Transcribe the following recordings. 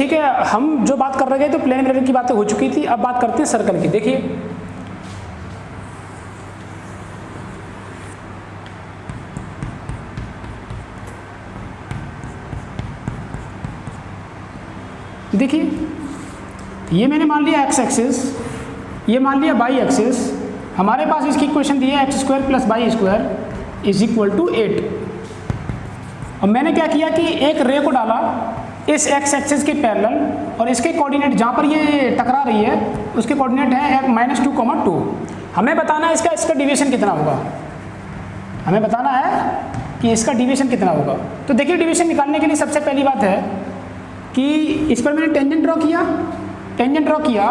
ठीक है, हम जो बात कर रहे थे तो प्लेन मिरर की बातें हो चुकी थी, अब बात करते हैं सर्कल की। देखिए ये मैंने मान लिया एक्स एक्सिस, ये मान लिया वाई एक्सिस, हमारे पास इसकी इक्वेशन दी है x square plus y square is equal to 8। और मैंने क्या किया कि एक रे को डाला इस एक्स एक्सिस के पैरेलल और इसके कोऑर्डिनेट जहाँ पर ये टकरा रही है उसके कोऑर्डिनेट है -2,2। हमें बताना है इसका डिविएशन कितना होगा, हमें बताना है कि इसका डिविएशन कितना होगा। तो देखिए डिविएशन निकालने के लिए सबसे पहली बात है कि इस पर मैंने टेंजेंट ड्रॉ किया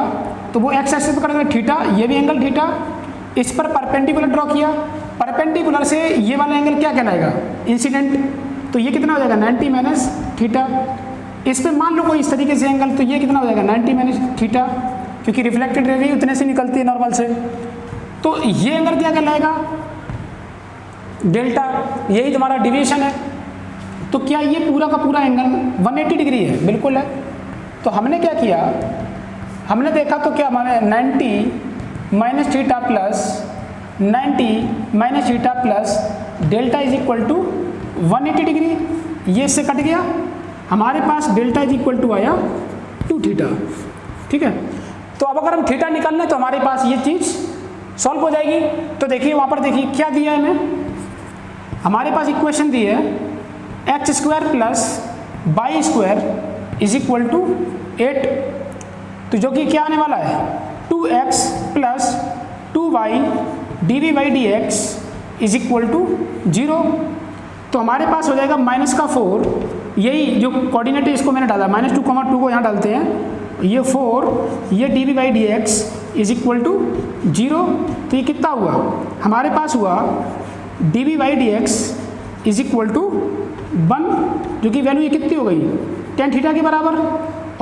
तो वो एक्स एक्सिस पकड़ कर थीटा, ये भी एंगल थीटा। इस पर परपेंडिकुलर ड्रॉ किया, परपेंडिकुलर से ये वाला एंगल क्या कहलाएगा, इंसिडेंट, तो ये कितना हो जाएगा 90 माइनस थीटा। इस पर मान लो कोई इस तरीके से एंगल, तो ये कितना हो जाएगा 90 माइनस थीटा, क्योंकि रिफ्लेक्टेड रे भी उतने से निकलती है नॉर्मल से। तो ये एंगल क्या कहलाएगा, डेल्टा, यही तुम्हारा डिविएशन है। तो क्या ये पूरा का पूरा एंगल 180 डिग्री है, बिल्कुल है। तो हमने क्या किया, हमने देखा तो क्या माने 90 minus theta plus 90 minus theta plus delta is equal to 180 degree, ये इससे कट गया, हमारे पास डेल्टा इज इक्वल टू आया 2 थीटा। ठीक है, तो अब अगर हम थीटा निकालना है तो हमारे पास ये चीज़ सॉल्व हो जाएगी। तो देखिए वहाँ पर देखिए क्या दिया है हमें, हमारे पास इक्वेशन दी है x square plus y square is equal to 8, तो जो कि क्या आने वाला है 2x plus 2y d by d x is equal to 0। तो हमारे पास हो जाएगा -4, यही जो कोऑर्डिनेट है इसको मैंने डाला, -2,2 को यहाँ डालते हैं, ये 4, ये d by d x is equal to 0। तो ये कितना हुआ, हमारे पास हुआ d by d x is equal to 1, जो कि वैल्यू ये कितनी हो गई tan थीटा के बराबर।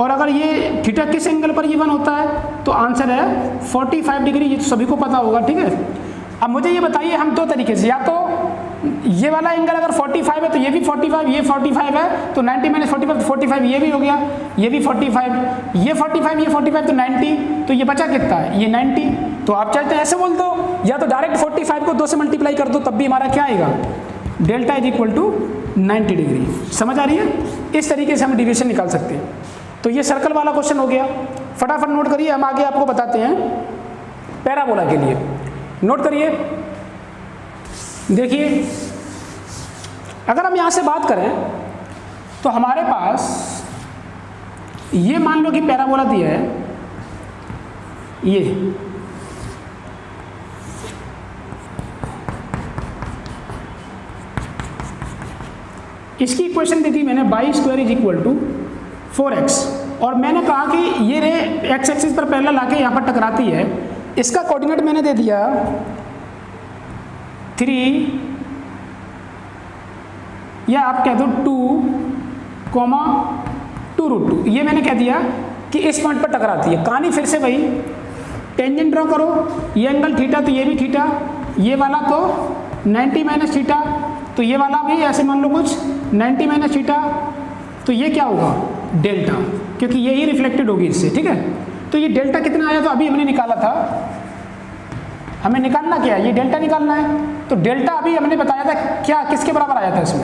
और अगर ये थीटा किस एंगल पर ये 1 होता है तो आंसर है 45 डिग्री, ये तो सभी को पता होगा। ठीक है, अब मुझे ये बताइए हम दो तरीके से, या तो ये वाला एंगल अगर 45 है तो ये भी 45, ये 45 है तो 90 माइनस 45 45, ये भी हो गया, ये भी 45, ये 45, ये 45 तो 90, तो ये बचा कितना है, ये 90। तो आप चाहते हैं ऐसे बोल दो, या तो डायरेक्ट 45 को 2 से मल्टीप्लाई कर दो, तब भी हमारा क्या आएगा, delta is equal to 90 degree. समझ आ रही है, इस तरीके से हम डिविएशन निकाल सकते हैं। तो ये सर्कल वाला क्वेश्चन हो गया, फटाफट नोट करिए, हम आगे आपको बताते हैं पैराबोला के लिए। नोट करिए, देखिए अगर हम यहाँ से बात करें तो हमारे पास ये मान लो कि पैराबोला दिया है, ये इसकी इक्वेशन दी थी मैंने y square is equal to 4x, और मैंने कहा कि ये रे एक्स एक्सिस पर पैरेलल आके यहाँ पर टकराती है। इसका कोऑर्डिनेट मैंने दे दिया 3, या आप कह दो 2,2√2, ये मैंने कह दिया कि इस पॉइंट पर टकराती है। कहानी फिर से वही, टेंजेंट ड्रॉ करो, ये एंगल थीटा तो ये भी थीटा, ये वाला तो 90 माइनस थीटा, तो ये वाला भी ऐसे मान लो कुछ 90 माइनस थीटा, तो ये क्या होगा डेल्टा, क्योंकि ये ही रिफ्लेक्टेड होगी इससे। ठीक है, तो ये डेल्टा कितना आया, तो अभी हमने निकाला था, हमें निकालना क्या है, ये डेल्टा निकालना है। तो डेल्टा अभी हमने बताया था क्या, किसके बराबर आया था इसमें,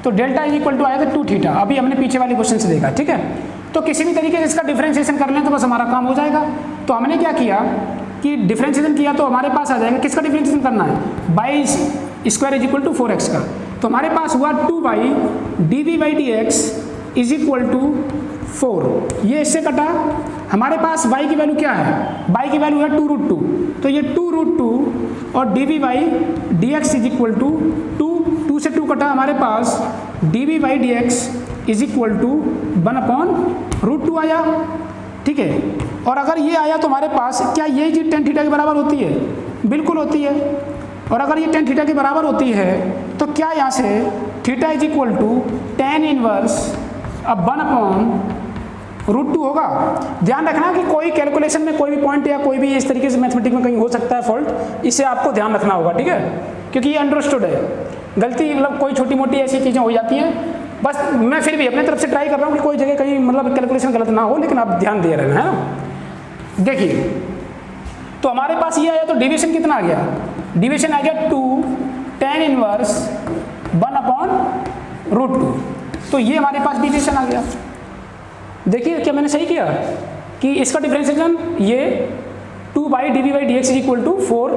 तो डेल्टा इज इक्वल टू आया था 2 थीटा, अभी हमने पीछे वाले क्वेश्चन से देखा। ठीक है, तो किसी भी तरीके से इसका डिफरेंशिएशन कर लें तो बस हमारा काम हो जाएगा। तो हमने क्या किया कि डिफरेंशिएशन किया, तो हमारे पास आ जाएगा, किसका डिफरेंशिएशन करना है, y square is equal to 4x का। तो हमारे पास हुआ 2y d by d x is equal to 4, ये इससे कटा, हमारे पास y की वैल्यू क्या है, y की वैल्यू है 2√2, तो ये 2√2 और d by d x is equal to 2 से 2 कटा, हमारे पास d by d x is equal to 1/√2 आया। ठीक है, और अगर ये आया तो हमारे पास क्या ये चीज tan थीटा के बराबर होती है, बिल्कुल होती है। और अगर ये tan थीटा के बराबर होती है तो क्या यहाँ से theta is equal to tan inverse अब 1/√2 होगा। ध्यान रखना कि कोई कैलकुलेशन में कोई भी पॉइंट या कोई भी इस तरीके से मैथमेटिक्स में कहीं हो सकता है फॉल्ट, इसे आपको ध्यान रखना होगा। ठीक है, क्योंकि ये अंडरस्टूड है, गलती मतलब कोई छोटी मोटी ऐसी चीज़ें हो जाती हैं बस मैं फिर भी अपने तरफ से ट्राई कर रहा हूँ कि कोई जगह कहीं मतलब कैलकुलेशन गलत ना हो, लेकिन आप ध्यान दे रहे हैं ना। देखिए तो हमारे पास ये आया, तो डिवीजन कितना आ गया, डिवीजन आ गया 2 tan इनवर्स 1/√2। तो ये हमारे पास डिवीजन आ गया। देखिए क्या मैंने सही किया कि इसका डिफरेंशिएशन ये 2/dv/dx इक्वल टू 4,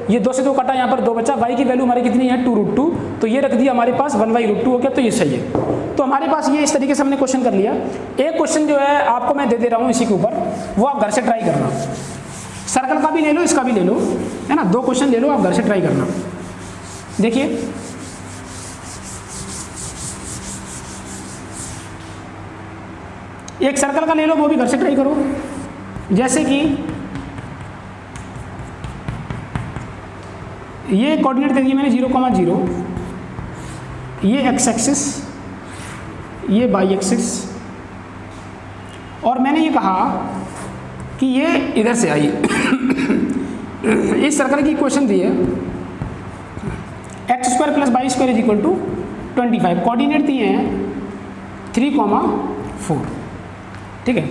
ये 2 से 2 कटा, यहाँ पर 2 बचा, y की वैल्यू हमारी कितनी है 2√2, तो ये रख दिया हमारे पास 1/√2 हो गया, तो ये सही है। तो हमारे पास ये इस तरीके से हमने क्वेश्चन कर लिया। एक क्वेश्चन जो है आपको मैं दे दे रहा हूँ इसी के ऊपर, वो आप घर से ट्राई करना। सर्कल का भी ले लो, इसका भी ले लो, है ना, 2 क्वेश्चन ले लो, आप घर से ट्राई करना। देखिए एक सर्कल का ले लो, वो भी घर से ट्राई करो। जैसे कि ये कोऑर्डिनेट दे दिए मैंने 0,0, ये एक्स एक्सिस, ये वाई एक्सिस, और मैंने ये कहा कि ये इधर से आई। इस सर्कल की इक्वेशन दी है x² + y² = 25, कोऑर्डिनेट दिए हैं 3,4, ठीक है,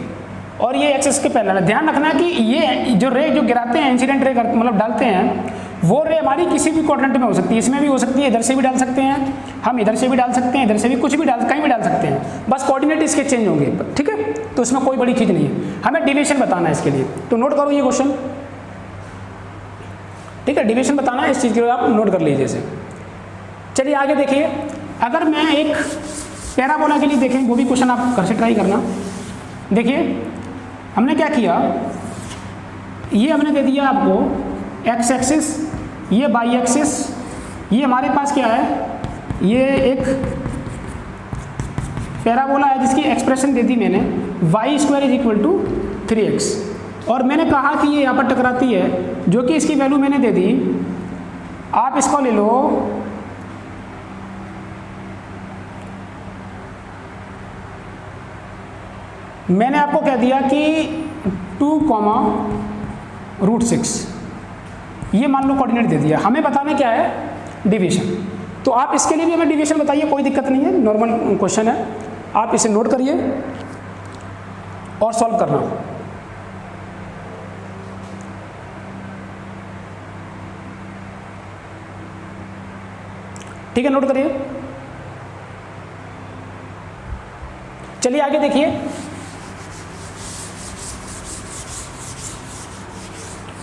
और ये एक्सिस के पैरेलल है। ध्यान रखना कि ये जो रे जो गिराते हैं, इंसिडेंट रे मतलब डालते हैं, वो रे हमारी किसी भी क्वाड्रेंट में हो सकती है, इसमें भी हो सकती है, इधर से भी डाल सकते हैं हम, इधर से भी डाल सकते हैं, इधर से भी, कुछ भी डाल, कहीं भी डाल सकते हैं, बस कोऑर्डिनेट इसके चेंज होंगे, ठीक है। तो इसमें कोई बड़ी चीज़ नहीं है, हमें डिवीजन बताना है इसके लिए। तो नोट करो ये क्वेश्चन, ठीक है, डिवीजन बताना है, इस चीज़ के लिए आप नोट कर लीजिए इसे। चलिए आगे देखिए, अगर मैं एक पैराबोला के लिए देखें, वो भी क्वेश्चन आप घर से ट्राई करना। देखिए हमने क्या किया, ये हमने दे दिया आपको एक्स एक्सिस, ये वाई एक्सिस, ये हमारे पास क्या है, ये एक पैराबोला है जिसकी एक्सप्रेशन दे दी मैंने y² = 3x, और मैंने कहा कि ये यहाँ पर टकराती है, जो कि इसकी वैल्यू मैंने दे दी। आप इसको ले लो, मैंने आपको कह दिया कि 2,√6, ये मान लो कोऑर्डिनेट दे दिया, हमें बताना क्या है, डिवीजन। तो आप इसके लिए भी हमें डिवीजन बताइए, कोई दिक्कत नहीं है, नॉर्मल क्वेश्चन है, आप इसे नोट करिए और सॉल्व करना। ठीक है, नोट करिए। चलिए आगे देखिए,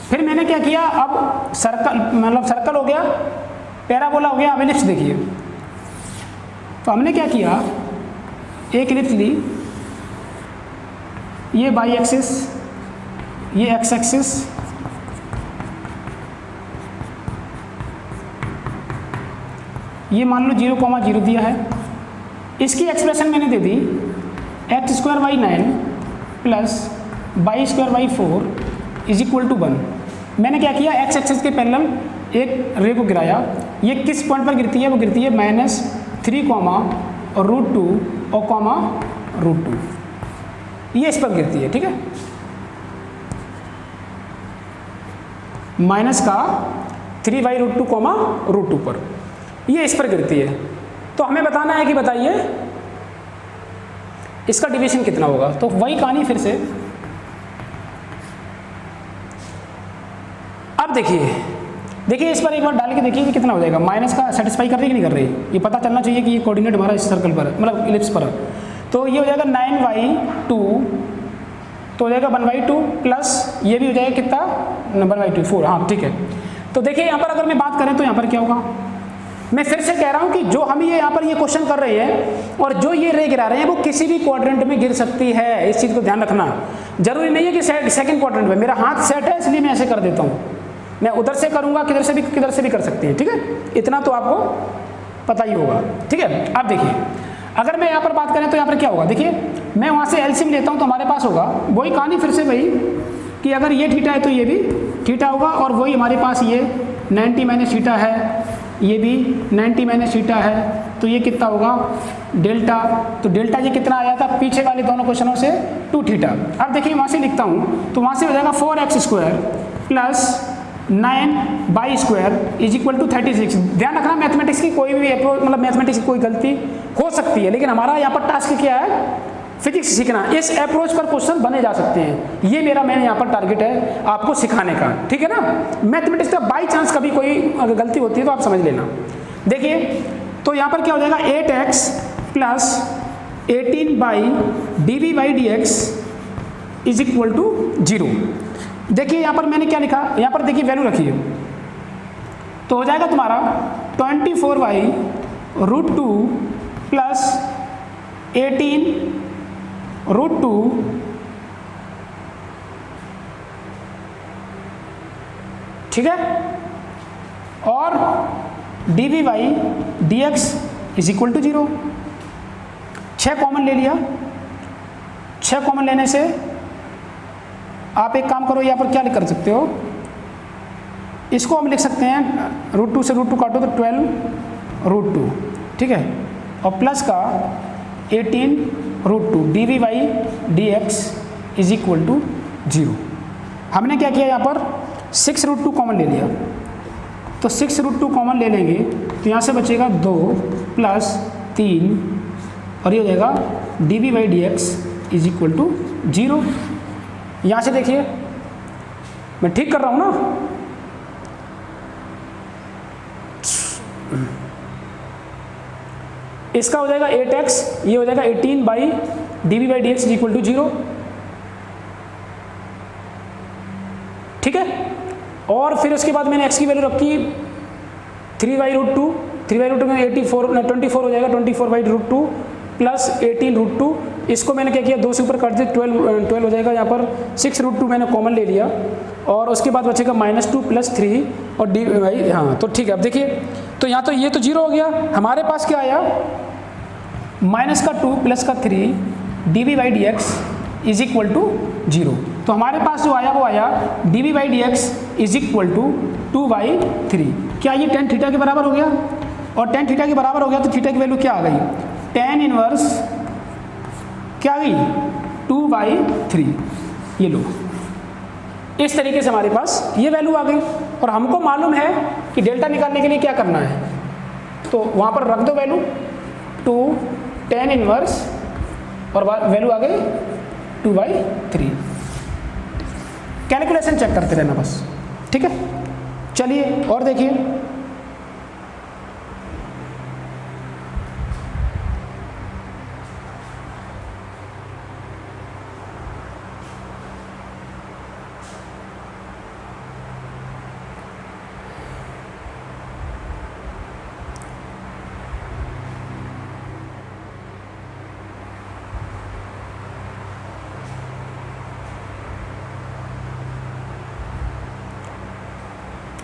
फिर मैंने क्या किया, अब सर्कल मतलब सर्कल हो गया, पैराबोला हो गया, अब इलिप्स देखिए। तो हमने क्या किया, एक इलिप्स ली, ये वाई एक्सिस, ये एक्स एक्सिस, ये मान लो 0,0 दिया है, इसकी एक्सप्रेशन मैंने दे दी x² y9 + y² y4 = 1। मैंने क्या किया, एक्स एक्सिस के पैरेलल एक रे को गिराया, ये किस पॉइंट पर गिरती है, वो गिरती है -3, और √2 और √2, ये इस पर गिरती है, ठीक है, माइनस का 3/√2, √2 पर, ये इस पर गिरती है। तो हमें बताना है कि बताइए इसका डिवीजन कितना होगा। तो वही कहानी फिर से, अब देखिए इस पर एक बार डाल के देखिए कि कितना हो जाएगा, माइनस का सेटिस्फाई कर रही कि नहीं कर रही, ये पता चलना चाहिए कि ये कोऑर्डिनेट हमारा इस सर्कल पर मतलब इलिप्स पर है। तो ये हो जाएगा 9/2, तो हो जाएगा 1/2 प्लस ये भी हो जाएगा कितना 1/2, 4, हाँ ठीक है। तो देखिए यहाँ पर अगर मैं बात करें तो यहाँ पर क्या होगा, मैं फिर से कह रहा हूँ कि जो हम ये यहाँ पर ये क्वेश्चन कर रहे हैं और जो ये रे गिरा रहे हैं वो किसी भी क्वाड्रेंट में गिर सकती है, इस चीज़ को ध्यान रखना। जरूरी नहीं है कि सेकंड क्वाड्रेंट में, मेरा हाथ सेट है इसलिए मैं ऐसे कर देता हूँ, मैं उधर से करूँगा, किधर से भी कर सकते हैं, ठीक है, इतना तो आपको पता ही होगा, ठीक है। अब देखिए अगर मैं यहाँ पर बात करें तो यहाँ पर क्या होगा, देखिए मैं वहाँ से एलसीएम लेता हूँ तो हमारे पास होगा वही कहानी फिर से वही कि अगर ये थीटा है तो ये भी थीटा होगा, और वही हमारे पास ये 90 - थीटा है, ये भी 90 - थीटा है, तो ये कितना होगा डेल्टा। तो डेल्टा ये कितना आया था पीछे वाले दोनों क्वेश्चनों से 2 थीटा। अब देखिए वहाँ से लिखता हूँ तो वहाँ से हो जाएगा 4x² plus 9/² is equal to 36। ध्यान रखना मैथमेटिक्स की कोई भी अप्रोच, मतलब मैथमेटिक्स की कोई गलती हो सकती है, लेकिन हमारा यहाँ पर टास्क क्या है, फिजिक्स सीखना। इस अप्रोच पर क्वेश्चन बने जा सकते हैं, ये मेरा मैंने यहाँ पर टारगेट है आपको सिखाने का, ठीक है ना। मैथमेटिक्स का बाई चांस कभी कोई अगर गलती होती है तो आप समझ लेना। देखिए तो यहाँ पर क्या हो जाएगा, 8x plus 18/dv/dx is equal to 0। देखिए यहाँ पर मैंने क्या लिखा, यहाँ पर देखिए वैल्यू रखी है, तो हो जाएगा तुम्हारा 24/√2 प्लस 18√2 ठीक है, और dv/dx is equal to 0। 6 common ले लिया, 6 कॉमन लेने से आप एक काम करो, यहाँ पर क्या कर सकते हो, इसको हम लिख सकते हैं √2 से √2 काटो तो 12√2 ठीक है, और प्लस का 18√2 dv/dx इज इक्वल टू 0। हमने क्या किया, यहाँ पर 6√2 कॉमन ले लिया, तो 6√2 कॉमन ले लेंगे तो यहाँ से बचेगा 2 प्लस 3 और ये हो जाएगा dv/dx इज इक्वल टू 0। यहाँ से देखिए मैं ठीक कर रहा हूँ ना, इसका हो जाएगा 8x, ये हो जाएगा 18/dv/dx इज इक्वल टू 0, ठीक है। और फिर उसके बाद मैंने x की वैल्यू रखी 3/√2, 3/√2 में 24 हो जाएगा, 24/√2 प्लस 18√2, इसको मैंने क्या किया, 2 से ऊपर काट दिया, 12 हो जाएगा। यहाँ पर 6√2 मैंने कॉमन ले लिया, और उसके बाद बचेगा -2 प्लस 3 और dy, हाँ तो ठीक है। अब देखिए तो यहाँ तो ये तो 0 हो गया, हमारे पास क्या आया, -2 plus 3 dv/dx is equal to 0। तो हमारे पास जो आया वो आया dv/dx इज इक्वल टू 2/3। क्या ये tan थीटा के बराबर हो गया, और tan थीटा के बराबर हो गया तो थीटा की वैल्यू क्या आ गई, tan इनवर्स क्या आ गई 2/3। ये लो, इस तरीके से हमारे पास ये वैल्यू आ गई, और हमको मालूम है कि डेल्टा निकालने के लिए क्या करना है, तो वहाँ पर रख दो वैल्यू 2 tan इनवर्स और वैल्यू आ गई 2/3। कैलकुलेशन चेक करते रहना बस, ठीक है। चलिए और देखिए,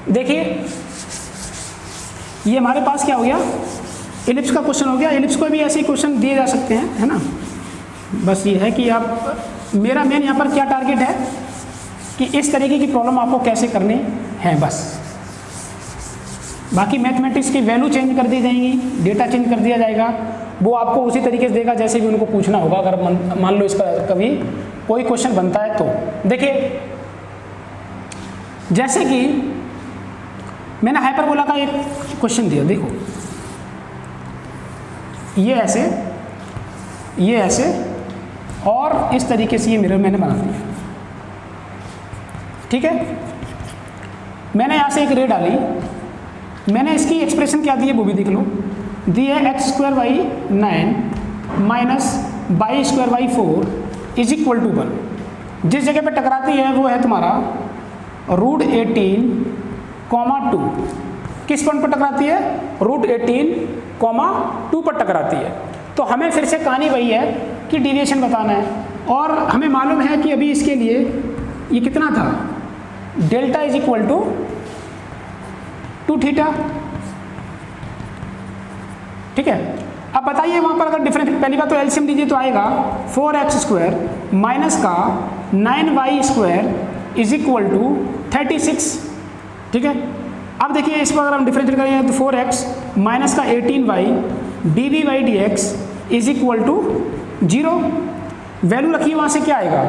देखिए ये हमारे पास क्या हो गया, एलिप्स का क्वेश्चन हो गया। एलिप्स को भी ऐसे ही क्वेश्चन दिए जा सकते हैं, है ना। बस ये है कि आप, मेरा मेन यहाँ पर क्या टारगेट है कि इस तरीके की प्रॉब्लम आपको कैसे करनी है, बस। बाकी मैथमेटिक्स की वैल्यू चेंज कर दी जाएंगी, डेटा चेंज कर दिया जाएगा, वो आपको उसी तरीके से देगा जैसे भी उनको पूछना होगा। अगर मान लो इसका कभी कोई क्वेश्चन बनता है तो देखिए, जैसे कि मैंने हाइपरबोला का एक क्वेश्चन दिया, देखो ये ऐसे, ये ऐसे, और इस तरीके से ये मिरर मैंने बना दिया, ठीक है। मैंने यहाँ से एक रे डाली, मैंने इसकी एक्सप्रेशन क्या दी है वो भी देख लो, दी है x²/9 minus y²/4 is equal to 1। जिस जगह पे टकराती है वो है तुम्हारा √18,2। किस पॉइंट पर टकराती है, √18,2 पर टकराती है। तो हमें फिर से कहानी वही है कि डेविएशन बताना है, और हमें मालूम है कि अभी इसके लिए ये कितना था, delta is equal to 2 theta, ठीक है। अब बताइए वहाँ पर अगर डिफरेंस, पहली बात तो एलसीएम दीजिए तो आएगा 4x² माइनस का 9y² इज इक्वल टू 36, ठीक है। अब देखिए इस पर अगर हम डिफरेंशिएट करेंगे तो 4x माइनस का 18y dv/dx is equal to 0। Value रखिए, वहाँ से क्या आएगा,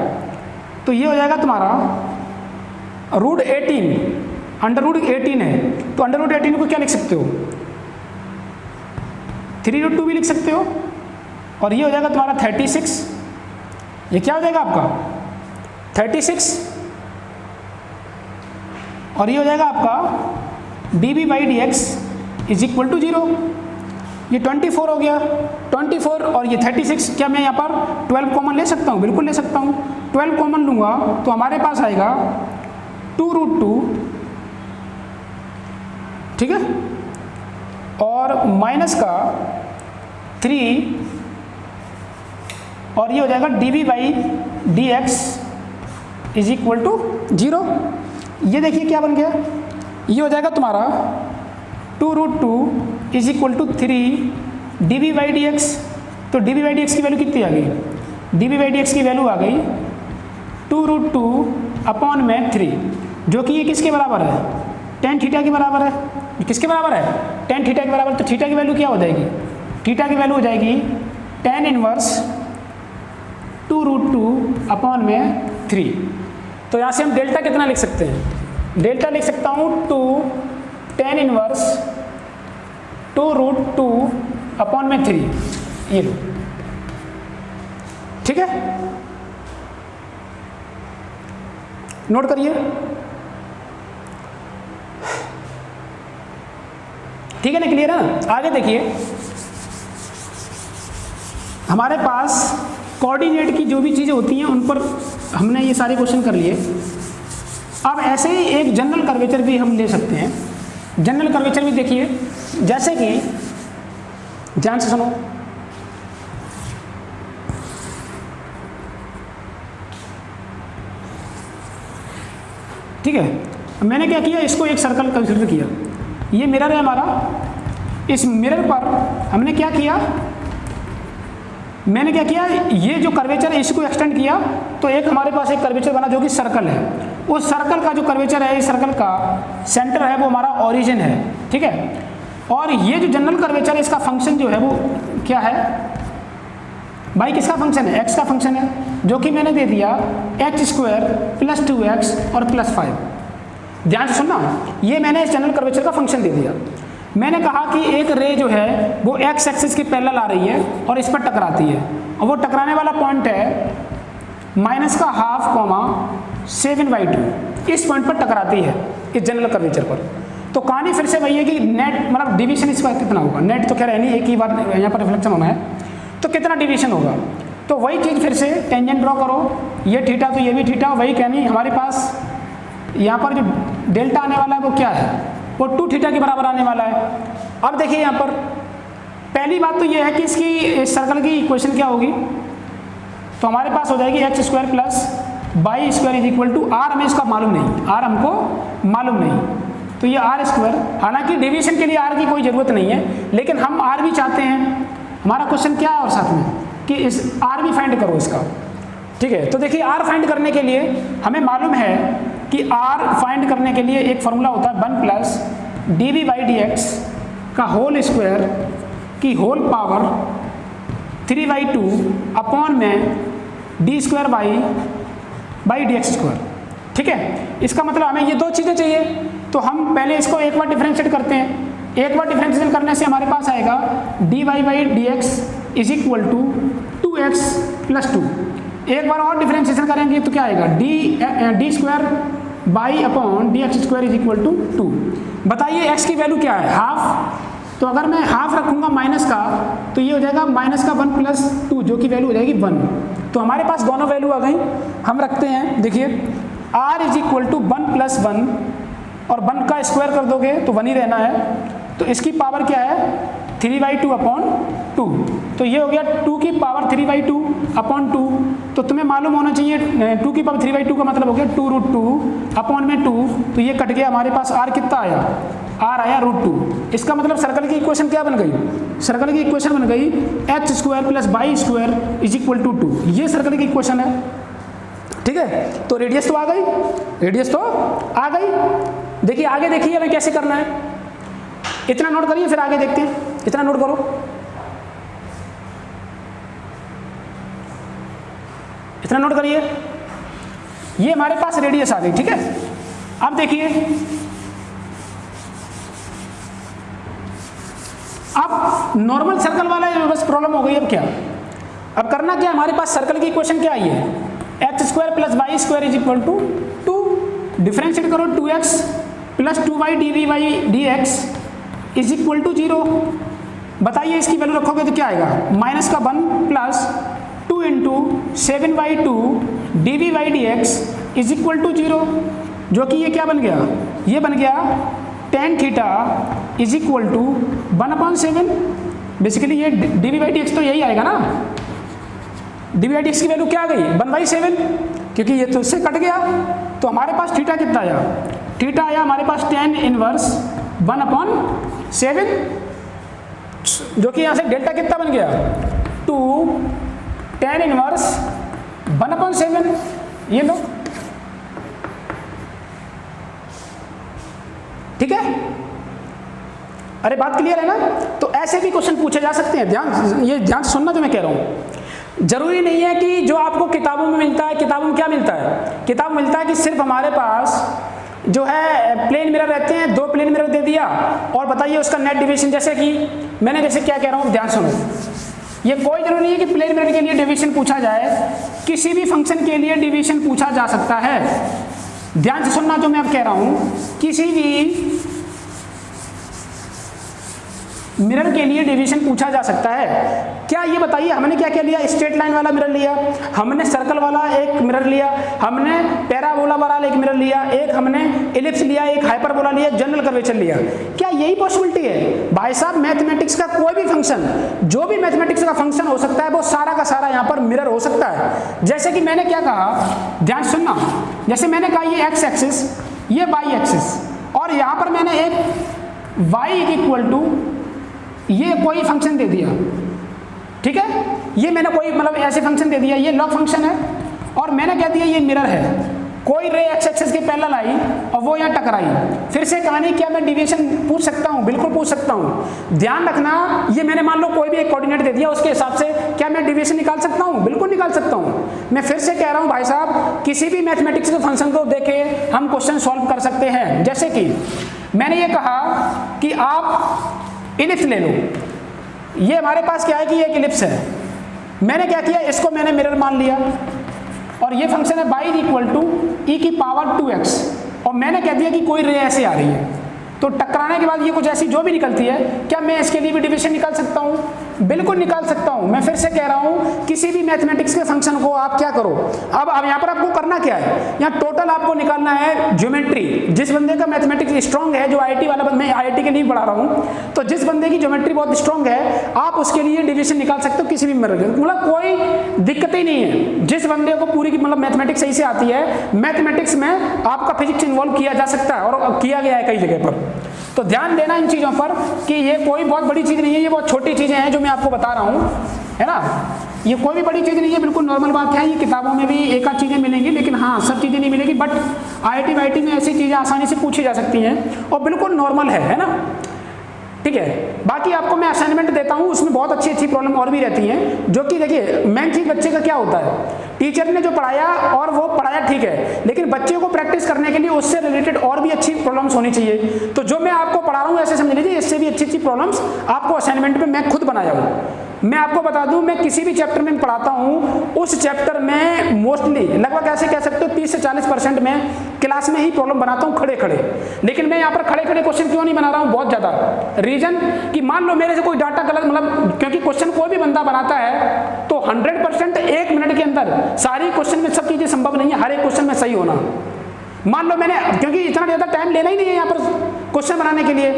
तो ये हो जाएगा तुम्हारा √18 √18 है, तो √18 को क्या लिख सकते हो, 3√2 भी लिख सकते हो, और ये हो जाएगा तुम्हारा 36। ये क्या हो जाएगा आपका 36, और ये हो जाएगा आपका dv/dx इज इक्वल टू 0। ये 24 हो गया, 24 और ये 36, क्या मैं यहाँ पर 12 कॉमन ले सकता हूँ? बिल्कुल ले सकता हूँ। 12 कॉमन लूँगा तो हमारे पास आएगा 2√2, ठीक है, और माइनस का 3, और ये हो जाएगा dv/dx इज इक्वल टू 0। ये देखिए क्या बन गया, ये हो जाएगा तुम्हारा 2√2 इज इक्वल टू 3 dv/dx। तो dv/dx की वैल्यू कितनी आ गई, dv/dx की वैल्यू आ गई 2√2/3, जो कि ये किसके बराबर है, tan थीटा के बराबर है। किसके बराबर है, tan थीटा के बराबर। तो थीटा की वैल्यू क्या हो जाएगी, थीटा की वैल्यू हो जाएगी tan इनवर्स 2√2/3। तो यहाँ से हम डेल्टा कितना लिख सकते हैं, डेल्टा लिख सकता हूँ 2 tan इनवर्स 2√2/3, ये लो, ठीक है, नोट करिए, ठीक है ना, क्लियर है ना। आगे देखिए, हमारे पास कोऑर्डिनेट की जो भी चीज़ें होती हैं उन पर हमने ये सारे क्वेश्चन कर लिए। अब ऐसे ही एक जनरल कर्वेचर भी हम ले सकते हैं। जनरल कर्वेचर भी देखिए, जैसे कि ध्यान से सुनो, ठीक है। मैंने क्या किया, इसको एक सर्कल कंसीडर किया, ये मिरर है हमारा, इस मिरर पर हमने क्या किया, मैंने क्या किया, ये जो कर्वेचर है इसको एक्सटेंड किया, तो एक हमारे पास एक कर्वेचर बना जो कि सर्कल है। उस सर्कल का जो कर्वेचर है, इस सर्कल का सेंटर है वो हमारा ओरिजिन है, ठीक है। और ये जो जनरल कर्वेचर है इसका फंक्शन जो है वो क्या है भाई, किसका फंक्शन है, x का फंक्शन है, जो कि मैंने दे दिया x² + 2x और +5। ध्यान से सुनना, ये मैंने इस जनरल कर्वेचर का फंक्शन दे दिया। मैंने कहा कि एक रे जो है वो x एक्सिस के पैरेलल आ रही है और इस पर टकराती है, और वो टकराने वाला पॉइंट है -½ 7/2, इस पॉइंट पर टकराती है इस जनरल कर्वेचर पर। तो कहानी फिर से वही है कि नेट मतलब डिवीजन इसका कितना होगा, नेट तो खैर है नहीं, एक ही बार यहाँ पर रिफ्लेक्शन होना है, तो कितना डिवीजन होगा। तो वही चीज़ फिर से टेंजेंट ड्रॉ करो, ये थीटा तो ये भी थीटा, वही कहनी हमारे पास यहाँ पर जो डेल्टा आने वाला है वो क्या है, वो 2 थीटा के बराबर आने वाला है। अब देखिए यहाँ पर पहली बात तो ये है कि इसकी इस सर्कल की इक्वेशन क्या होगी, तो हमारे पास हो जाएगी x² + y² is equal to r। हमें इसका मालूम नहीं, r हमको मालूम नहीं, तो ये r², हालांकि डिवीजन के लिए r की कोई ज़रूरत नहीं है, लेकिन हम r भी चाहते हैं। हमारा क्वेश्चन क्या है और साथ में कि इस r भी फाइंड करो इसका, ठीक है। तो देखिए r फाइंड करने के लिए हमें मालूम है कि r फाइंड करने के लिए एक फॉर्मूला होता है 1 + dv/dx का होल स्क्वायर की होल पावर 3/2/d²/dx², ठीक है। इसका मतलब हमें ये 2 चीज़ें चाहिए, तो हम पहले इसको एक बार डिफरेंशिएट करते हैं। एक बार डिफरेंशिएट करने से हमारे पास आएगा dy/dx is equal to 2x + 2। एक बार और डिफरेंशिएशन करेंगे तो क्या आएगा, d²/dx² इज इक्वल टू 2। बताइए x की वैल्यू क्या है, हाफ, तो अगर मैं हाफ रखूंगा माइनस का तो ये हो जाएगा -1 + 2, जो की वैल्यू हो जाएगी 1। तो हमारे पास दोनों वैल्यू आ गई। हम रखते हैं, देखिए r इज इक्वल टू 1 + 1, और 1 का स्क्वायर कर दोगे तो 1 ही रहना है, तो इसकी पावर क्या है 3/2/2। तो ये हो गया 2 की पावर 3/2/2। तो तुम्हें मालूम होना चाहिए 2 की पावर 3/2 का मतलब हो गया 2√2/2। तो ये कट गया, हमारे पास r कितना आया, r आया √2। इसका मतलब सर्कल की इक्वेशन क्या बन गई, सर्कल की इक्वेशन बन गई x² + y² is equal to 2। ये सर्कल की इक्वेशन है, ठीक है। तो रेडियस तो आ गई, रेडियस तो आ गई। देखिए आगे देखिए हमें कैसे करना है, इतना नोट करिए फिर आगे देखते हैं। इतना नोट करो, इतना नोट करिए, ये हमारे पास रेडियस आ गई, ठीक है। अब देखिए अब नॉर्मल सर्कल वाला बस प्रॉब्लम हो गई। अब क्या, अब करना क्या, हमारे पास सर्कल की इक्वेशन क्या आई है, x square plus y square is equal to 2, differentiate करो 2x plus 2y dx is equal to 0। बताइए इसकी वैल्यू रखोगे तो क्या आएगा, माइनस का 1 plus 2 into 7y2 dv dx is equal to 0, जो कि ये क्या बन गया, ये बन गया tan theta is equal to 1/7। Basically ये dv dx तो यही आएगा ना, dv dx की वैल्यू क्या आ गई 1/7, क्योंकि ये तो उससे कट गया। तो हमारे पास थीटा कितना आया, थीटा आया हमारे पास tan इनवर्स 1/7, जो कि यहाँ से डेल्टा कितना बन गया 2 tan इनवर्स 1/7। ये लो, ठीक है। अरे बात क्लियर है ना। तो ऐसे भी क्वेश्चन पूछे जा सकते हैं, ध्यान से सुनना जो मैं कह रहा हूं। जरूरी नहीं है कि जो आपको किताबों में मिलता है, किताबों में क्या मिलता है, किताब में मिलता है कि सिर्फ हमारे पास जो है प्लेन मिरर रहते हैं, 2 प्लेन मिरर दे दिया और बताइए उसका नेट डिवीजन। जैसे कि मैंने जैसे क्या कह रहा हूं, ध्यान सुनो, ये कोई जरूरी नहीं है कि प्लेन मिरर के लिए डिवीजन पूछा जाए, किसी भी फंक्शन के लिए डिवीजन पूछा जा सकता है। ध्यान से सुनना जो मैं अब कह रहा हूं, किसी भी मिरर के लिए डिवीजन पूछा जा सकता है। क्या ये बताइए, हमने क्या क्या लिया, स्ट्रेट लाइन वाला मिरर लिया, हमने सर्कल वाला एक मिरर लिया, हमने पैराबोला वाला एक मिरर लिया, एक हमने एलिप्स लिया, एक हाइपरबोला लिया, जनरल कर्वेचर लिया। क्या यही पॉसिबिलिटी है भाई साहब? मैथमेटिक्स का कोई भी फंक्शन, जो भी मैथमेटिक्स का फंक्शन हो सकता है, वो सारा का सारा यहाँ पर मिरर हो सकता है। जैसे कि मैंने क्या कहा, ध्यान सुनना, जैसे मैंने कहा ये एक्स एक्सिस, ये वाई एक्सिस, और यहाँ पर मैंने एक वाई इक्वल टू ये कोई फंक्शन दे दिया, ठीक है, ये मैंने कोई मतलब ऐसे फंक्शन दे दिया, ये लॉग फंक्शन है, और मैंने कह दिया ये मिरर है, कोई रे एक्स एक्सिस के पैरेलल आई और वो यहाँ टकराई। फिर से कहानी, क्या मैं डिवीजन पूछ सकता हूँ? बिल्कुल पूछ सकता हूँ। ध्यान रखना, ये मैंने मान लो कोई भी एक कोऑर्डिनेट दे दिया, उसके हिसाब से क्या मैं डिवीजन निकाल सकता हूँ? बिल्कुल निकाल सकता हूँ। मैं फिर से कह रहा हूँ भाई साहब, किसी भी मैथमेटिक्स के फंक्शन को देके हम क्वेश्चन सॉल्व कर सकते हैं। जैसे कि मैंने ये कहा कि आप इलिप्स ले लो, ये हमारे पास क्या है कि एक इलिप्स है, मैंने क्या किया, इसको मैंने मिरर मान लिया, और ये फंक्शन है y इक्वल टू e की पावर 2x, और मैंने कह दिया कि कोई रे ऐसे आ रही है, तो टकराने के बाद ये कुछ ऐसी जो भी निकलती है, क्या मैं इसके लिए भी डिवीजन निकाल सकता हूँ? बिल्कुल निकाल सकता हूँ। मैं फिर से कह रहा हूँ, किसी भी मैथमेटिक्स के फंक्शन को आप क्या करो, अब यहाँ पर आपको करना क्या है, यहाँ टोटल आपको निकालना है ज्योमेट्री। जिस बंदे का मैथमेटिक्स स्ट्रॉन्ग है, जो आईआईटी वाला, मैं आईआईटी के लिए पढ़ा रहा हूँ, तो जिस बंदे की ज्योमेट्री बहुत स्ट्रॉन्ग है, आप उसके लिए डिवीजन निकाल सकते हो किसी भी मिरर के, मतलब कोई दिक्कत ही नहीं है। जिस बंदे को पूरी मतलब मैथमेटिक्स सही से आती है, मैथमेटिक्स में आपका फिजिक्स इन्वॉल्व किया जा सकता है, और किया गया है कई जगह पर। तो ध्यान देना इन चीज़ों पर कि ये कोई बहुत बड़ी चीज़ नहीं है, ये बहुत छोटी चीज़ें हैं जो मैं आपको बता रहा हूँ, है ना। ये कोई भी बड़ी चीज़ नहीं है, बिल्कुल नॉर्मल बात है। ये किताबों में भी एक आध चीज़ें मिलेंगी, लेकिन हाँ सब चीज़ें नहीं मिलेगी, बट आईआईटी वाईआईटी में ऐसी चीज़ें आसानी से पूछी जा सकती हैं और बिल्कुल नॉर्मल है ना, ठीक है। बाकी आपको मैं असाइनमेंट देता हूँ, उसमें बहुत अच्छी अच्छी प्रॉब्लम और भी रहती हैं, जो कि देखिए मेन चीज़ बच्चे का क्या होता है, टीचर ने जो पढ़ाया और वो पढ़ाया ठीक है, लेकिन बच्चे को प्रैक्टिस करने के लिए उससे रिलेटेड और भी अच्छी प्रॉब्लम्स होनी चाहिए। तो जो मैं आपको पढ़ा रहा हूँ ऐसे समझ लीजिए, इससे भी अच्छी अच्छी प्रॉब्लम्स आपको असाइनमेंट में मैं खुद बनाया हूँ। मैं आपको बता दूं, मैं किसी भी चैप्टर में पढ़ाता हूं, उस चैप्टर में मोस्टली लगभग ऐसे कह सकते हो 30 से 40% में क्लास में ही प्रॉब्लम बनाता हूं खड़े खड़े। लेकिन मैं यहाँ पर खड़े खड़े क्वेश्चन क्यों नहीं बना रहा हूं, बहुत ज़्यादा रीजन कि मान लो मेरे से कोई डाटा गलत, मतलब क्योंकि क्वेश्चन कोई भी बंदा बनाता है तो 100% 1 मिनट के अंदर सारी क्वेश्चन में सब चीज़ें संभव नहीं है, हर एक क्वेश्चन में सही होना। मान लो मैंने, क्योंकि इतना ज़्यादा टाइम लेना ही नहीं है यहाँ पर क्वेश्चन बनाने के लिए,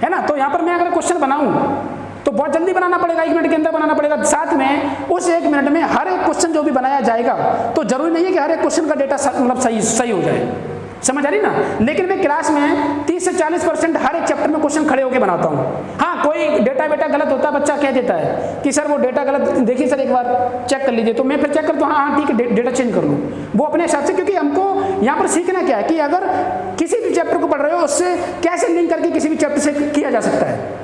है ना, तो यहाँ पर मैं अगर क्वेश्चन बनाऊँ तो बहुत जल्दी बनाना पड़ेगा, 1 मिनट के अंदर बनाना पड़ेगा। साथ में उस 1 मिनट में हर एक क्वेश्चन जो भी बनाया जाएगा, तो जरूरी नहीं है कि हर एक क्वेश्चन का डेटा मतलब सही हो जाए, समझ आ रही ना। लेकिन मैं क्लास में 30 से 40% हर एक चैप्टर में क्वेश्चन खड़े होकर बनाता हूँ। हाँ, कोई डेटा गलत होता है, बच्चा कह देता है कि सर वो डेटा गलत, देखिए सर एक बार चेक कर लीजिए, तो मैं फिर चेक करता हूँ, हाँ ठीक है डेटा चेंज कर लूँ, वो अपने हिसाब से। क्योंकि हमको यहाँ पर सीखना क्या है कि अगर किसी भी चैप्टर को पढ़ रहे हो, उससे कैसे लिंक करके किसी भी चैप्टर से किया जा सकता है।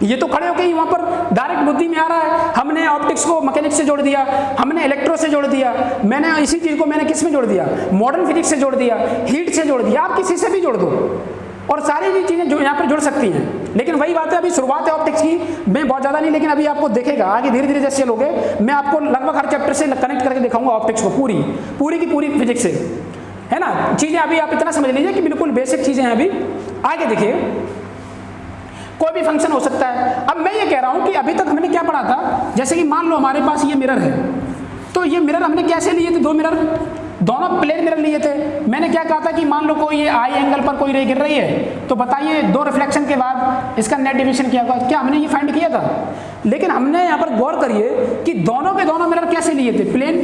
ये तो खड़े होके ही वहाँ पर डायरेक्ट बुद्धि में आ रहा है, हमने ऑप्टिक्स को मैकेनिक्स से जोड़ दिया, हमने इलेक्ट्रो से जोड़ दिया, मैंने इसी चीज़ को मैंने किस में जोड़ दिया, मॉडर्न फिजिक्स से जोड़ दिया, हीट से जोड़ दिया, आप किसी से भी जोड़ दो, और सारी भी चीज़ें जो यहाँ पर जुड़ सकती हैं। लेकिन वही बात है, अभी शुरुआत है ऑप्टिक्स की, मैं बहुत ज़्यादा नहीं, लेकिन अभी आपको देखेगा आगे धीरे धीरे जैसे लोगे, मैं आपको लगभग हर चैप्टर से कनेक्ट करके दिखाऊंगा ऑप्टिक्स को, पूरी की पूरी फिजिक्स से, है ना। चीज़ें अभी आप इतना समझ लीजिए कि बिल्कुल बेसिक चीज़ें हैं। अभी आगे देखिए, कोई भी फंक्शन हो सकता है। अब मैं ये कह रहा हूँ कि अभी तक हमने क्या पढ़ा था, जैसे कि मान लो हमारे पास ये मिरर है, तो ये मिरर हमने कैसे लिए थे, दो मिरर, दोनों प्लेन मिरर लिए थे। मैंने क्या कहा था कि मान लो कोई ये आई एंगल पर कोई रे गिर रही है, तो बताइए दो रिफ्लेक्शन के बाद इसका नेट डिवीजन क्या होगा, क्या हमने ये फाइंड किया था। लेकिन हमने यहाँ पर गौर करिए कि दोनों के दोनों मिरर कैसे लिए थे, प्लेन।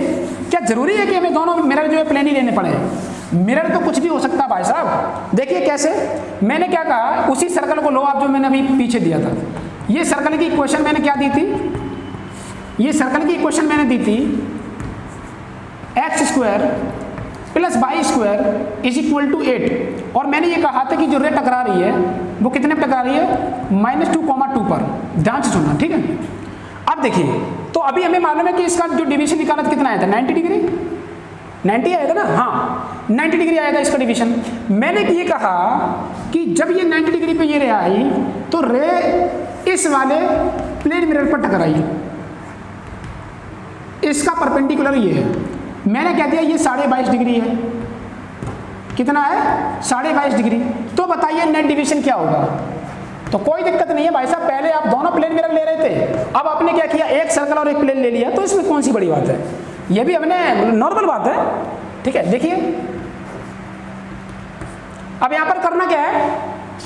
क्या जरूरी है कि हमें दोनों मिरर जो है प्लेन ही लेने पड़े? मिरर तो कुछ भी हो सकता है भाई साहब। देखिए कैसे, मैंने क्या कहा, उसी सर्कल को लो आप जो मैंने अभी पीछे दिया था। ये सर्कल की इक्वेशन मैंने क्या दी थी, ये सर्कल की इक्वेशन मैंने दी थी x² + y² = 8। और मैंने ये कहा था कि जो रे टकरा रही है वो कितने पर टकरा रही है, -2,2 पर। ध्यान से सुनना, ठीक है। अब देखिए, तो अभी हमें मालूम है कि इसका जो डिवीजन निकाला था कितना आया था, 90 डिग्री, 90 आया था ना, हाँ 90 डिग्री आया था इसका डिवीजन। मैंने ये कहा कि जब ये 90 डिग्री पे ये रे आई, तो रे इस वाले प्लेन मिरर पर टकराई, इसका परपेंडिकुलर ये है। मैंने कह दिया ये 22.5 डिग्री है। कितना है, 22.5 डिग्री। तो बताइए नेट डिवीजन क्या होगा। तो कोई दिक्कत नहीं है भाई साहब, पहले आप दोनों प्लेन मिरर ले रहे थे, अब आपने क्या किया, एक सर्कल और एक प्लेन ले लिया, तो इसमें कौन सी बड़ी बात है, ये भी हमने नॉर्मल बात है, ठीक है। देखिए अब यहां पर करना क्या है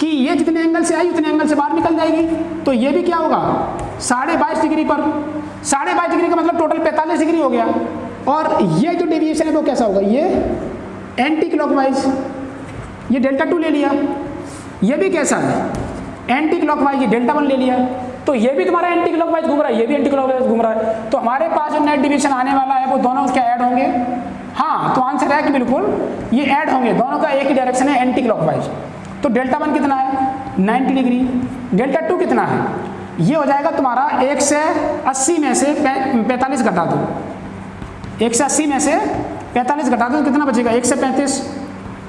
कि ये जितने एंगल से आई उतने एंगल से बाहर निकल जाएगी, तो ये भी क्या होगा 22.5 डिग्री पर। 22.5 डिग्री का मतलब टोटल 45 डिग्री हो गया। और ये जो डेविएशन है वो कैसा होगा, ये एंटी क्लॉकवाइज, ये Δ2 ले लिया। ये भी कैसा है, एंटी क्लॉकवाइज, ये Δ1 ले लिया। तो ये भी तुम्हारा एंटी क्लॉकवाइज घूम रहा है, ये भी एंटी क्लॉकवाइज घूम रहा है। तो हमारे पास जो नेट डिवीजन आने वाला है वो दोनों क्या ऐड होंगे, हाँ। तो आंसर है कि बिल्कुल ये ऐड होंगे, दोनों का एक ही डायरेक्शन है, एंटी क्लॉकवाइज। तो Δ1 कितना है, 90 डिग्री। Δ2 कितना है, ये हो जाएगा तुम्हारा 1 से 80 में से 45 घटा दो, 1 से 80 में से 45 घटा दो, कितना बचेगा, 1 से 35।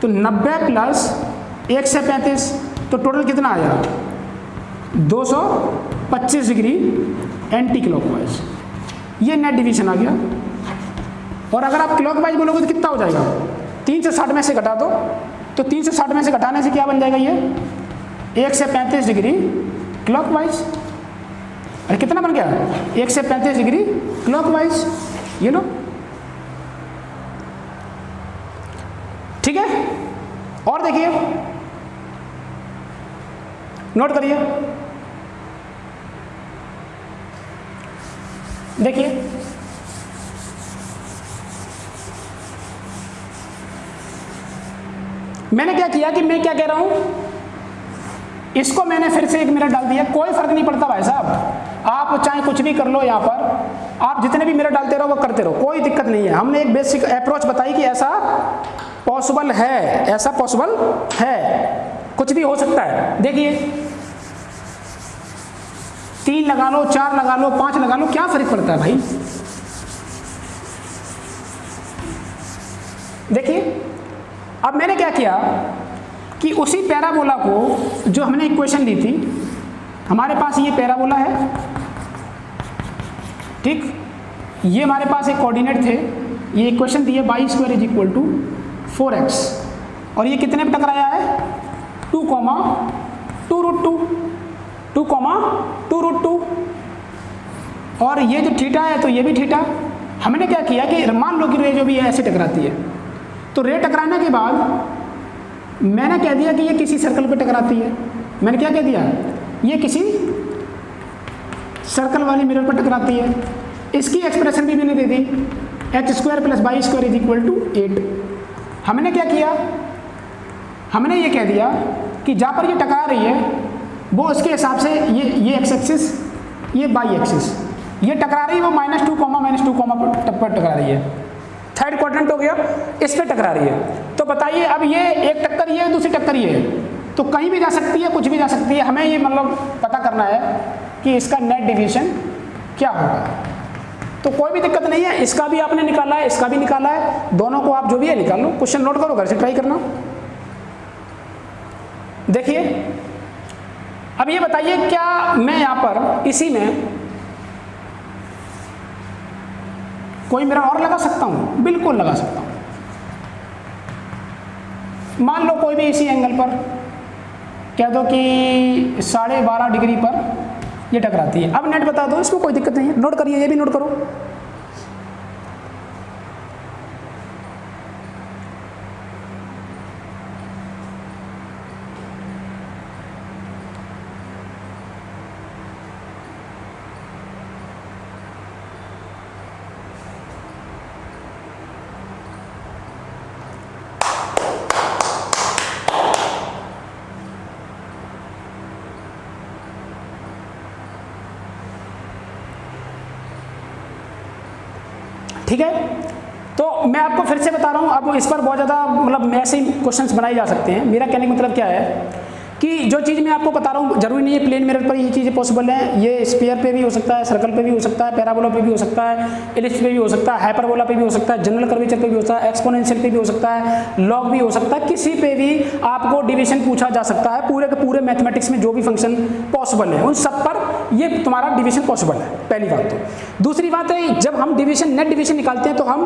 तो 90 + 1 से 35, तो टोटल कितना आया, 225 डिग्री एंटी क्लॉकवाइज। ये नेट डिवीजन आ गया। और अगर आप क्लॉकवाइज बोलोगे तो कितना हो जाएगा, 3 से 60 में से घटा दो, तो 3 से 60 में से घटाने से क्या बन जाएगा, ये 1 से 35 डिग्री क्लॉकवाइज। अरे कितना बन गया, 1 से 35 डिग्री क्लॉकवाइज, ये लो, ठीक है। और देखिए, नोट करिए, देखिए मैंने क्या किया कि मैं क्या कह रहा हूं, इसको मैंने फिर से एक मिरर डाल दिया। कोई फर्क नहीं पड़ता भाई साहब, आप चाहे कुछ भी कर लो, यहां पर आप जितने भी मिरर डालते रहो वो करते रहो, कोई दिक्कत नहीं है। हमने एक बेसिक अप्रोच बताई कि ऐसा पॉसिबल है, ऐसा पॉसिबल है, कुछ भी हो सकता है। देखिए 3 लगा लो, 4 लगा लो, 5 लगा लो, क्या फर्क पड़ता है भाई। देखिए अब मैंने क्या किया कि उसी पैराबोला को जो हमने इक्वेशन ली थी, हमारे पास ये पैराबोला है, ठीक, ये हमारे पास एक कोऑर्डिनेट थे, ये इक्वेशन दी है y² = 4x, और ये कितने पे टकराया है, 2,2√2, 2,2√2। और ये जो थीटा है तो ये भी थीटा। हमने क्या किया कि मान लो कि रे जो भी है ऐसे टकराती है, तो रे टकराने के बाद मैंने कह दिया कि ये किसी सर्कल पे टकराती है। मैंने क्या कह दिया, ये किसी सर्कल वाली मिरर पर टकराती है। इसकी एक्सप्रेशन भी मैंने दे दी, h² + y² = 8। हमने क्या किया, हमने ये कह दिया कि जहाँ पर ये टकरा रही है वो उसके हिसाब से ये एक्स एक्सिस, ये वाई एक्सिस, ये टकरा रही है वो -2, पर टकरा रही है। थर्ड क्वाड्रेंट हो गया, इस पे टकरा रही है। तो बताइए अब ये एक टक्कर ये है, दूसरी टक्कर ये है, तो कहीं भी जा सकती है, कुछ भी जा सकती है। हमें ये मतलब पता करना है कि इसका नेट डिवीजन क्या होगा। तो कोई भी दिक्कत नहीं है, इसका भी आपने निकाला है, इसका भी निकाला है, दोनों को आप जो भी है निकाल लो। क्वेश्चन नोट करो, घर से ट्राई करना। देखिए अब ये बताइए, क्या मैं यहाँ पर इसी में कोई मिरर और लगा सकता हूँ? बिल्कुल लगा सकता हूँ। मान लो कोई भी इसी एंगल पर कह दो कि 12.5 डिग्री पर ये टकराती है। अब नेट बता दो, इसमें कोई दिक्कत नहीं है, नोट करिए, ये भी नोट करो। ठीक है, तो मैं आपको फिर से बता रहा हूँ, अब इस पर बहुत ज़्यादा मतलब ऐसे ही क्वेश्चंस बनाए जा सकते हैं। मेरा कहने का मतलब क्या है कि जो चीज़ मैं आपको बता रहा हूँ जरूरी नहीं है प्लेन मिरर पर ये चीज़ें पॉसिबल हैं, ये स्फीयर पे भी हो सकता है, सर्कल पे भी हो सकता है, पैराबोला पे भी हो सकता है, एलिप्स पे भी हो सकता है, हाइपरबोला पे भी हो सकता है, जनरल कर्वेचर पे भी हो सकता है, एक्सपोनेंशियल पे भी हो सकता है, लॉग भी हो सकता है, किसी पे भी आपको डिवीजन पूछा जा सकता है। पूरे के पूरे मैथमेटिक्स में जो भी फंक्शन पॉसिबल है उन सब पर ये तुम्हारा डिवीजन पॉसिबल है, पहली बात। तो दूसरी बात है, जब हम डिवीजन नेट डिवीजन निकालते हैं तो हम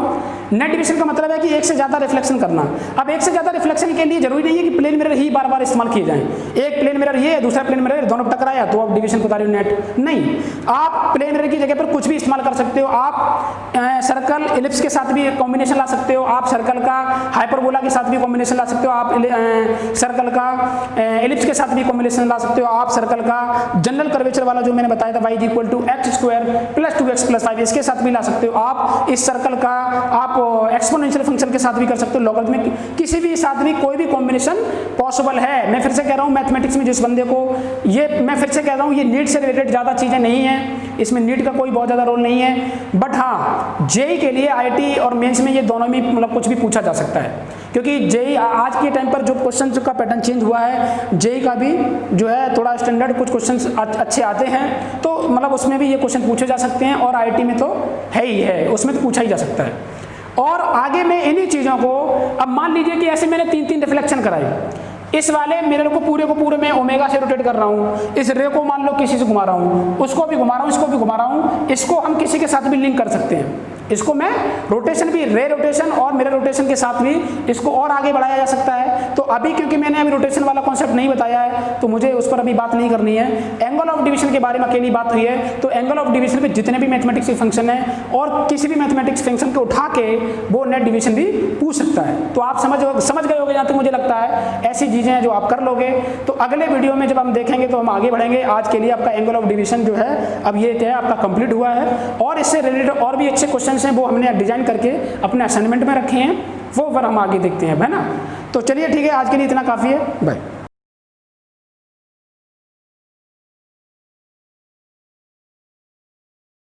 नेट डिवीजन का मतलब है कि एक से ज़्यादा रिफ्लेक्शन करना। अब एक से ज़्यादा रिफ्लेक्शन के लिए जरूरी नहीं है कि प्लेन मिरर ही बार बार इस्तेमाल किए जाएं। एक प्लेन मिरर ये दूसरा प्लेन मिरर दोनों टकराया तो आप डिवीजन बता रहे हो नेट नहीं, आप प्लेन मिरर की जगह पर कुछ भी इस्तेमाल कर सकते हो। आप सर्कल एलिप्स के साथ भी कॉम्बिनेशन ला सकते हो, आप सर्कल का हाइपरबोला के साथ भी कॉम्बिनेशन ला सकते हो, आप सर्कल का एलिप्स के साथ भी कॉम्बिनेशन ला सकते हो, आप सर्कल का जनरल कर्वेचर वाला जो मैंने बताया था y = x² + 2x + 5 इसके साथ भी ला सकते हो। आप इस सर्कल का आप एक्सपोनेंशियल फंक्शन के साथ भी कर सकते हो, लॉगरिथमिक किसी भी साथ भी कोई भी कॉम्बिनेशन पॉसिबल है। मैं फिर से कह रहा हूँ, मैथमेटिक्स में जिस बंदे को ये, मैं फिर से कह रहा हूँ, ये नीट से रिलेटेड ज़्यादा चीज़ें नहीं हैं, इसमें नीट का कोई बहुत ज़्यादा रोल नहीं है। बट हाँ, जेई के लिए आईआईटी और मेंस में ये दोनों में मतलब कुछ भी पूछा जा सकता है, क्योंकि जेई आज के टाइम पर जो क्वेश्चन का पैटर्न चेंज हुआ है, जेई का भी जो है थोड़ा स्टैंडर्ड कुछ क्वेश्चन अच्छे आते हैं, तो मतलब उसमें भी ये क्वेश्चन पूछे जा सकते हैं, और आईआईटी में तो है ही है, उसमें तो पूछा ही जा सकता है। और आगे में इन्हीं चीज़ों को, अब मान लीजिए कि ऐसे मैंने 3 रिफ्लेक्शन कराई, इस वाले मिरर को पूरे मैं ओमेगा से रोटेट कर रहा हूँ, इस रे को मान लो किसी से घुमा रहा हूँ, उसको भी घुमा रहा हूँ, इसको भी घुमा रहा हूँ, इसको हम किसी के साथ भी लिंक कर सकते हैं। इसको मैं रोटेशन भी, रे रोटेशन और मिरर रोटेशन के साथ भी इसको और आगे बढ़ाया जा सकता है। तो अभी क्योंकि मैंने अभी रोटेशन वाला कॉन्सेप्ट नहीं बताया है तो मुझे उस पर अभी बात नहीं करनी है। एंगल ऑफ डिवीजन के बारे में अकेली बात हुई है, तो एंगल ऑफ डिवीजन पे जितने भी मैथमेटिक्स के फंक्शन है और किसी भी मैथमेटिक्स फंक्शन को उठा के वो नेट डिवीजन भी पूछ सकता है। तो आप समझ गए होंगे जहाँ तक मुझे लगता है, ऐसी चीज़ें हैं जो आप कर लोगे। तो अगले वीडियो में जब हम देखेंगे तो हम आगे बढ़ेंगे। आज के लिए आपका एंगल ऑफ डिवीजन जो है अब ये क्या है आपका कंप्लीट हुआ है, और इससे रिलेटेड और भी अच्छे क्वेश्चन हैं वो हमने डिजाइन करके अपने असाइनमेंट में रखे हैं, वो पर हम आगे देखते हैं, है ना। तो चलिए ठीक है, आज के लिए इतना काफ़ी है, बाय।